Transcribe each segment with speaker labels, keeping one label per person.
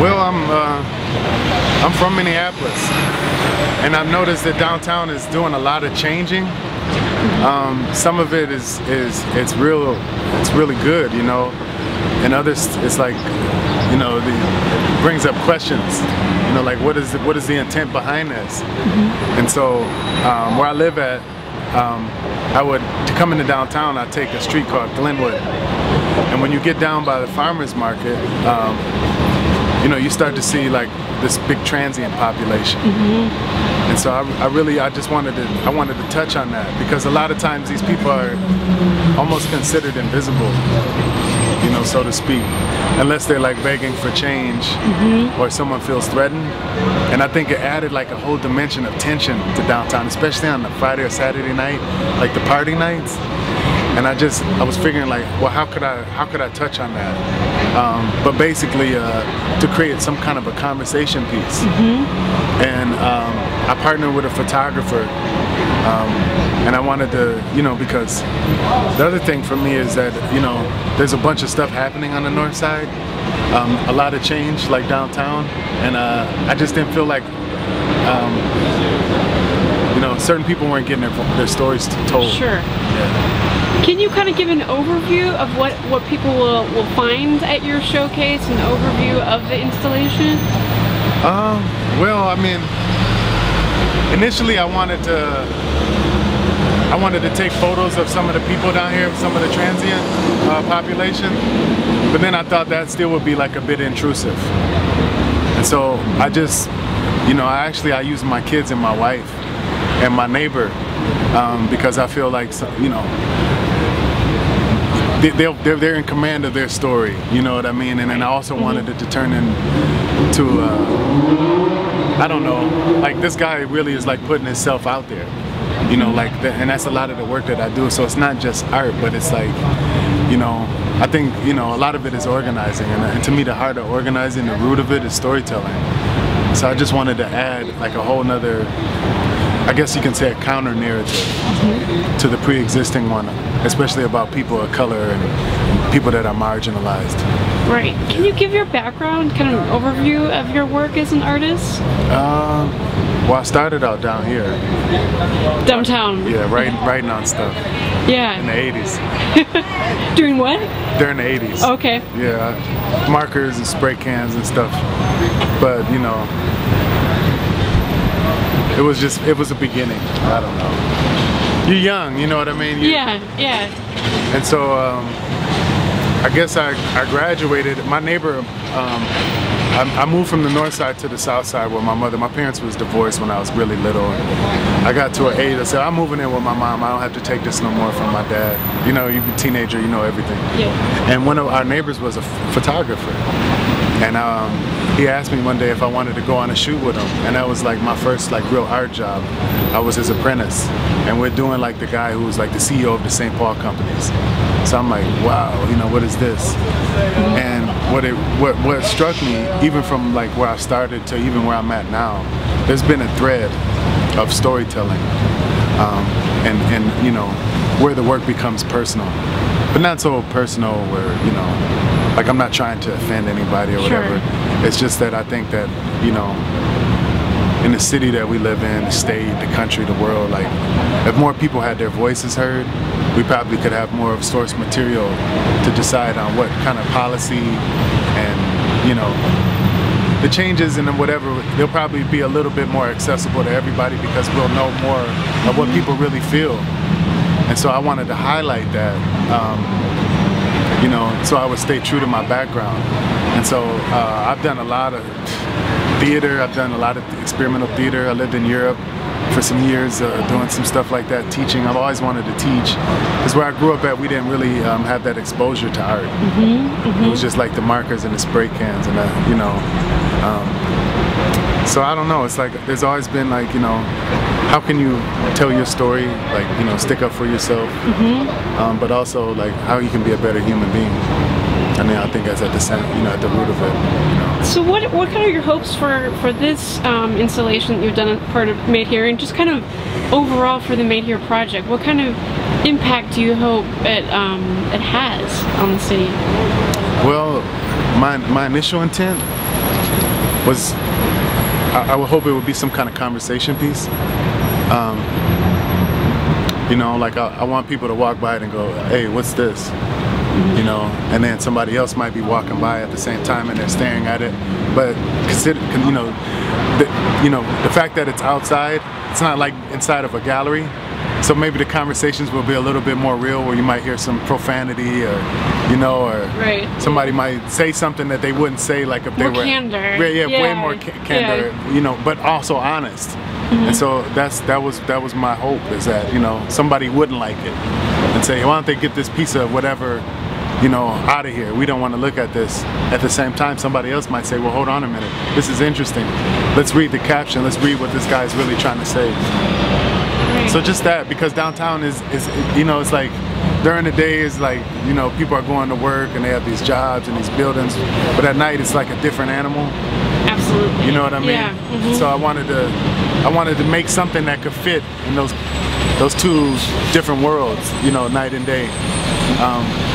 Speaker 1: Well, I'm from Minneapolis, and I've noticed that downtown is doing a lot of changing. Some of it is it's really good, you know, and others it's like, you know, it brings up questions, you know, like what is the intent behind this? And so where I live at, to come into downtown, I take a street called Glenwood, and when you get down by the farmers market, you know, you start to see like this big transient population. And so I just wanted to touch on that, because a lot of times these people are almost considered invisible, you know, so to speak, unless they're like begging for change or someone feels threatened. And I think it added like a whole dimension of tension to downtown, especially on the Friday or Saturday night, like the party nights. And I was figuring like, well, how could I touch on that? But basically to create some kind of a conversation piece. And I partnered with a photographer, and I wanted to, you know, because the other thing for me is that, you know, there's a bunch of stuff happening on the north side, a lot of change like downtown, and I just didn't feel like, you know, certain people weren't getting their stories told.
Speaker 2: Sure.
Speaker 1: Yeah.
Speaker 2: Can you kind of give an overview of what people will find at your showcase, an overview of the installation?
Speaker 1: Well, I mean, initially I wanted to take photos of some of the people down here, some of the transient population, but then I thought that still would be like a bit intrusive. And so I just, you know, I use my kids and my wife and my neighbor, because I feel like, you know, they're in command of their story, you know what I mean? And then I also wanted it to turn into, I don't know, like this guy really is like putting himself out there, you know, like, and that's a lot of the work that I do. So it's not just art, but it's like, you know, I think, you know, a lot of it is organizing, and to me the heart of organizing, the root of it is storytelling. So I just wanted to add like a whole nother, I guess you can say, a counter narrative to the pre-existing one, especially about people of color and people that are marginalized.
Speaker 2: Right. Can you give your background, kind of overview of your work as an artist?
Speaker 1: Well, I started out down here.
Speaker 2: Downtown?
Speaker 1: Yeah, writing on stuff.
Speaker 2: Yeah.
Speaker 1: In the 80s.
Speaker 2: Doing what?
Speaker 1: During the 80s.
Speaker 2: Okay.
Speaker 1: Yeah, markers and spray cans and stuff. But, you know, it was a beginning. I don't know. You're young, you know what I mean?
Speaker 2: Yeah.
Speaker 1: And so I guess I graduated. My neighbor, I moved from the north side to the south side with my mother. My parents was divorced when I was really little. I got to an age, I said, I'm moving in with my mom. I don't have to take this no more from my dad. You know, you're a teenager, you know everything.
Speaker 2: Yeah.
Speaker 1: And one of our neighbors was a photographer. And he asked me one day if I wanted to go on a shoot with him, and that was like my first like real art job. I was his apprentice, and we're doing like the guy who was like the CEO of the St. Paul companies. So I'm like, wow, you know, what is this? And what struck me, even from like where I started to even where I'm at now, there's been a thread of storytelling, and you know, where the work becomes personal, but not so personal where, you know, like I'm not trying to offend anybody or whatever.
Speaker 2: Sure.
Speaker 1: It's just that I think that, you know, in the city that we live in, the state, the country, the world, like if more people had their voices heard, we probably could have more of source material to decide on what kind of policy and, you know, the changes and whatever, they'll probably be a little bit more accessible to everybody because we'll know more of what people really feel. And so I wanted to highlight that. You know, so I would stay true to my background. And so I've done a lot of theater, I've done a lot of experimental theater. I lived in Europe for some years doing some stuff like that, teaching. I've always wanted to teach. Because where I grew up at, we didn't really have that exposure to art. It was just like the markers and the spray cans and that, you know. So I don't know, it's like there's always been like, you know, how can you tell your story, like, you know, stick up for yourself, but also like how you can be a better human being. I mean, I think that's at the center, you know, at the root of it. You know.
Speaker 2: So what kind of your hopes for this installation that you've done as part of Made Here, and just kind of overall for the Made Here project? What kind of impact do you hope it has on the city?
Speaker 1: Well, my initial intent was, I would hope it would be some kind of conversation piece. You know, like I want people to walk by it and go, hey, what's this? You know, and then somebody else might be walking by at the same time and they're staring at it. But consider, you know, the fact that it's outside, it's not like inside of a gallery. So maybe the conversations will be a little bit more real, where you might hear some profanity, or you know, or somebody might say something that they wouldn't say, like if they were
Speaker 2: candor.
Speaker 1: Way more candor, you know, but also honest. And so that was my hope, is that, you know, somebody wouldn't like it and say, why don't they get this piece of whatever, you know, out of here? We don't want to look at this. At the same time, somebody else might say, well, hold on a minute, this is interesting. Let's read the caption. Let's read what this guy is really trying to say. So just that, because downtown is you know, it's like during the day is like, you know, people are going to work and they have these jobs and these buildings, but at night it's like a different animal.
Speaker 2: Absolutely.
Speaker 1: You know what I mean?
Speaker 2: Yeah.
Speaker 1: So I wanted to make something that could fit in those two different worlds, you know, night and day.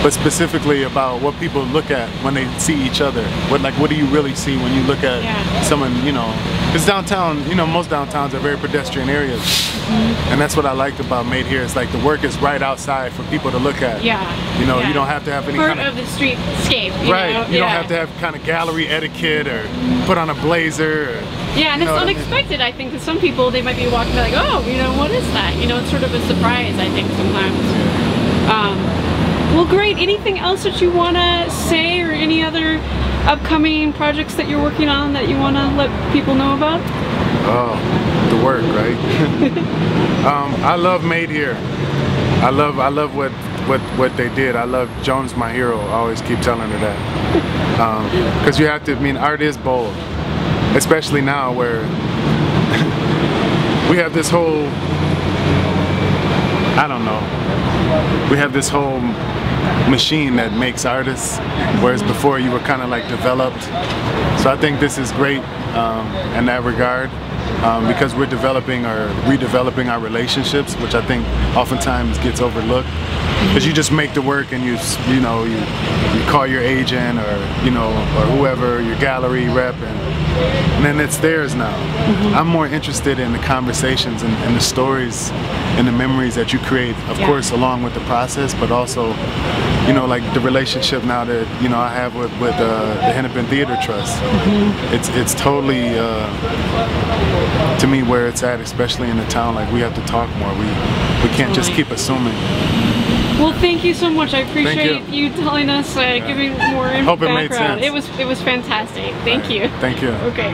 Speaker 1: But specifically about what people look at when they see each other. What do you really see when you look at someone, you know? Because downtown, you know, most downtowns are very pedestrian areas. And that's what I liked about Made Here. It's like the work is right outside for people to look at. You know, you don't have to have any
Speaker 2: part of the streetscape.
Speaker 1: You don't have to have kind of gallery etiquette or put on a blazer. Or,
Speaker 2: and it's unexpected, I think, to some people. They might be walking by like, oh, you know, what is that? You know, it's sort of a surprise, I think, sometimes. Well, great. Anything else that you want to say, or any other upcoming projects that you're working on that you want to let people know about?
Speaker 1: Oh, the work, right? I love Made Here. I love what they did. I love Joan's my hero. I always keep telling her that. Because you have to, I mean, art is bold. Especially now where we have this whole, I don't know, we have this whole machine that makes artists, whereas before you were kind of like developed. So I think this is great in that regard, because we're developing or redeveloping our relationships, which I think oftentimes gets overlooked. Because you just make the work and you call your agent, or you know, or whoever, your gallery rep, and then it's theirs now. I'm more interested in the conversations and the stories and the memories that you create, of course, along with the process, but also, you know, like the relationship now that, you know, I have with the Hennepin Theater Trust. It's totally, to me, where it's at, especially in the town. Like, we have to talk more. We can't just keep assuming.
Speaker 2: Well, thank you so much. I appreciate you telling us, giving more background.
Speaker 1: Hope it made sense.
Speaker 2: It was fantastic. Thank you.
Speaker 1: Thank you.
Speaker 2: Okay.